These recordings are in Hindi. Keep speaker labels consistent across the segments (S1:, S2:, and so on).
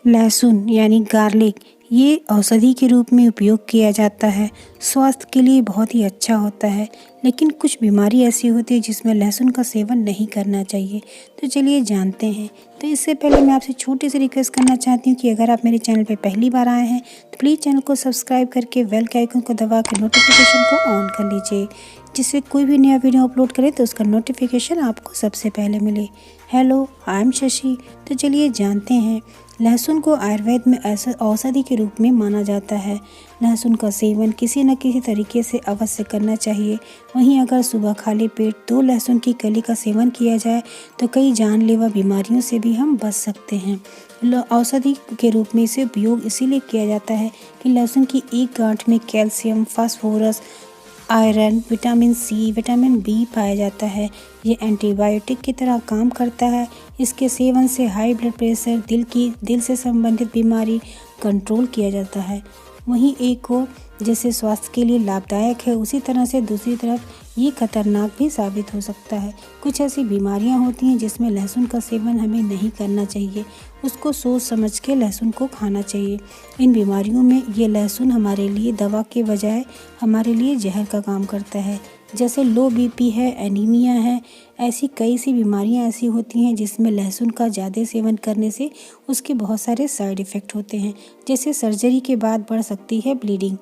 S1: लहसुन यानी गार्लिक ये औषधि के रूप में उपयोग किया जाता है। स्वास्थ्य के लिए बहुत ही अच्छा होता है, लेकिन कुछ बीमारी ऐसी होती है जिसमें लहसुन का सेवन नहीं करना चाहिए। तो चलिए जानते हैं। तो इससे पहले मैं आपसे छोटी सी रिक्वेस्ट करना चाहती हूँ कि अगर आप मेरे चैनल पर पहली बार आए हैं तो प्लीज़ चैनल को सब्सक्राइब करके बेल के आइकन को दबा के नोटिफिकेशन को ऑन कर लीजिए, जिससे कोई भी नया वीडियो अपलोड करे तो उसका नोटिफिकेशन आपको सबसे पहले मिले। Hello, I am Shashi. तो चलिए जानते हैं। लहसुन को आयुर्वेद में औषधि के रूप में माना जाता है। लहसुन का सेवन किसी न किसी तरीके से अवश्य करना चाहिए। वहीं अगर सुबह खाली पेट 2 लहसुन की कली का सेवन किया जाए तो कई जानलेवा बीमारियों से भी हम बच सकते हैं। औषधि के रूप में इसे उपयोग इसीलिए किया जाता है कि लहसुन की एक गांठ में calcium, phosphorus, iron, vitamin C, vitamin B पाया जाता है। ये एंटीबायोटिक की तरह काम करता है। इसके सेवन से हाई ब्लड प्रेशर, दिल से संबंधित बीमारी कंट्रोल किया जाता है। वहीं एक और जैसे स्वास्थ्य के लिए लाभदायक है, उसी तरह से दूसरी तरफ ये खतरनाक भी साबित हो सकता है। कुछ ऐसी बीमारियां होती हैं जिसमें लहसुन का सेवन हमें नहीं करना चाहिए। उसको सोच समझ के लहसुन को खाना चाहिए। इन बीमारियों में ये लहसुन हमारे लिए दवा के बजाय हमारे लिए जहर का काम करता है। जैसे लो बीपी है, एनीमिया है, ऐसी कई सी बीमारियां ऐसी होती हैं जिसमें लहसुन का ज़्यादा सेवन करने से उसके बहुत सारे साइड इफ़ेक्ट होते हैं। जैसे सर्जरी के बाद बढ़ सकती है ब्लीडिंग।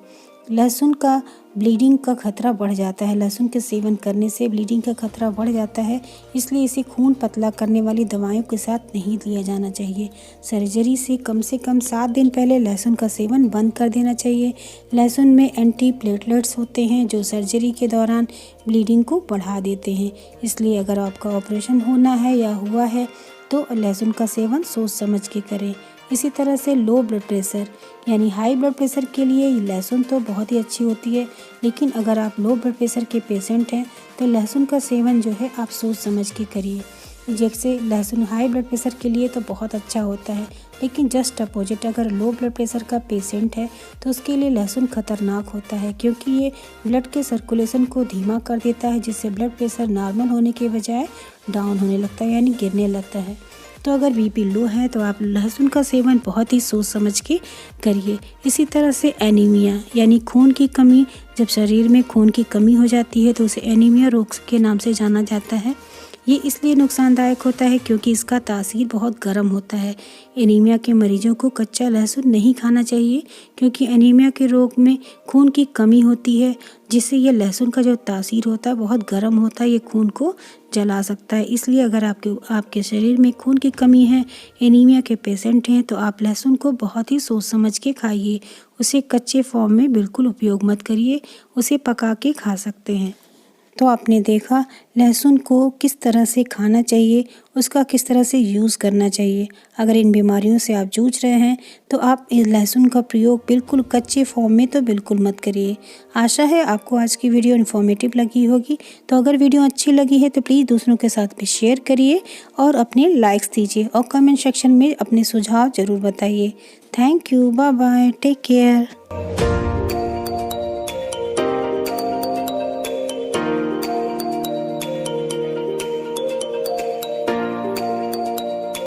S1: लहसुन का ब्लीडिंग का खतरा बढ़ जाता है। लहसुन के सेवन करने से ब्लीडिंग का खतरा बढ़ जाता है, इसलिए इसे खून पतला करने वाली दवाइयों के साथ नहीं लिया जाना चाहिए। सर्जरी से कम 7 दिन पहले लहसुन का सेवन बंद कर देना चाहिए। लहसुन में एंटी प्लेटलेट्स होते हैं जो सर्जरी के दौरान ब्लीडिंग को बढ़ा देते हैं। इसलिए अगर आपका ऑपरेशन होना है या हुआ है तो लहसुन का सेवन सोच समझ के करें। इसी तरह से लो ब्लड प्रेशर यानी हाई ब्लड प्रेशर के लिए लहसुन तो बहुत ही अच्छी होती है, लेकिन अगर आप लो ब्लड प्रेशर के पेशेंट हैं तो लहसुन का सेवन जो है आप सोच समझ के करिए। जैसे लहसुन हाई ब्लड प्रेशर के लिए तो बहुत अच्छा होता है, लेकिन जस्ट अपोजिट अगर लो ब्लड प्रेशर का पेशेंट है तो उसके लिए लहसुन खतरनाक होता है, क्योंकि ये ब्लड के सर्कुलेशन को धीमा कर देता है, जिससे ब्लड प्रेशर नॉर्मल होने के बजाय डाउन होने लगता है यानी गिरने लगता है। तो अगर बीपी लो है तो आप लहसुन का सेवन बहुत ही सोच समझ के करिए। इसी तरह से एनीमिया यानी खून की कमी, जब शरीर में खून की कमी हो जाती है तो उसे एनीमिया रोग के नाम से जाना जाता है। ये इसलिए नुकसानदायक होता है क्योंकि इसका तासीर बहुत गर्म होता है। एनीमिया के मरीजों को कच्चा लहसुन नहीं खाना चाहिए, क्योंकि एनीमिया के रोग में खून की कमी होती है, जिससे ये लहसुन का जो तासीर होता है बहुत गर्म होता है, ये खून को जला सकता है। इसलिए अगर आपके शरीर में खून की कमी है, एनीमिया के पेशेंट हैं, तो आप लहसुन को बहुत ही सोच समझ के खाइए। उसे कच्चे फॉर्म में बिल्कुल उपयोग मत करिए, उसे पका के खा सकते हैं। तो आपने देखा लहसुन को किस तरह से खाना चाहिए, उसका किस तरह से यूज़ करना चाहिए। अगर इन बीमारियों से आप जूझ रहे हैं तो आप इस लहसुन का प्रयोग बिल्कुल कच्चे फॉर्म में तो बिल्कुल मत करिए। आशा है आपको आज की वीडियो इन्फॉर्मेटिव लगी होगी। तो अगर वीडियो अच्छी लगी है तो प्लीज़ दूसरों के साथ भी शेयर करिए और अपने लाइक्स दीजिए और कमेंट सेक्शन में अपने सुझाव ज़रूर बताइए। Thank you, bye bye, take care.